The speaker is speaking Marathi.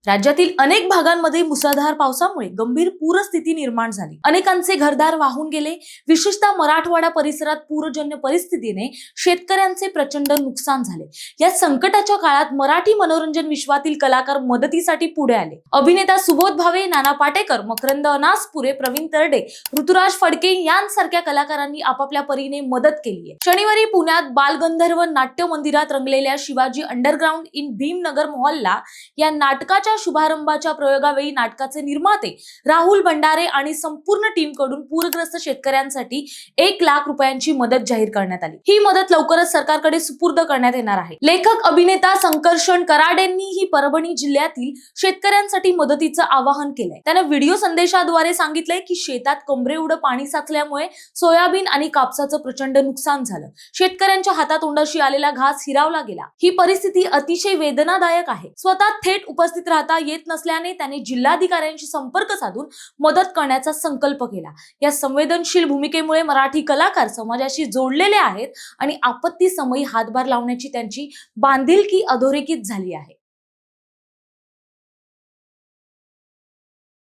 राज्यातील अनेक भागांमध्ये मुसळधार पावसामुळे गंभीर पूरस्थिती निर्माण झाली। अनेकांचे घरदार वाहून गेले। विशेषतः मराठवाडा परिसरात पूरजन्य परिस्थितीने शेतकऱ्यांचे प्रचंड नुकसान झाले। या संकटाच्या काळात मराठी मनोरंजन विश्वातील कलाकार मदतीसाठी पुढे आले। अभिनेता सुबोध भावे, नाना पाटेकर, मकरंद अनासपुरे, प्रवीण तरडे, ऋतुराज फडके यांसारख्या कलाकारांनी आपापल्या परीने मदत केली आहे। शनिवारी पुण्यात बालगंधर्व नाट्य मंदिरात रंगलेल्या शिवाजी अंडरग्राउंड इन भीमनगर मोहल्ला या नाटकाच्या शुभारंभाच्या प्रयोगावेळी नाटकाचे निर्माते राहुल भंडारे आणि संपूर्ण टीम कडून पूरग्रस्त शेतकऱ्यांसाठी 1 लाख रुपयांची मदत जाहीर करण्यात आली। ही मदत लवकरच सरकारकडे सुपूर्द करण्यात येणार आहे। लेखक अभिनेता संकर्षण कराडेंनी ही परभणी जिल्ह्यातील शेतकऱ्यांसाठी मदतीचं आवाहन केलंय। त्याने व्हिडिओ संदेशाद्वारे सांगितलंय की शेतात कमरेएवढं पाणी साचल्यामुळे सोयाबीन आणि कापसाचं प्रचंड नुकसान झालं। शेतकऱ्यांच्या हातातोंडाशी आलेला घास हिरावला गेला। ही परिस्थिती अतिशय वेदनादायक आहे। स्वतः थेट उपस्थित राहता येत नसल्याने त्याने जिल्हाधिकाऱ्यांशी संपर्क साधून मदत करण्याचा संकल्प केला। या संवेदनशील भूमिकेमुळे मराठी कलाकार समाजाशी जोडलेले आहेत आणि आपत्ती समयी हातभार लावण्याची त्यांची बांधिलकी अधोरेखित झाली आहे।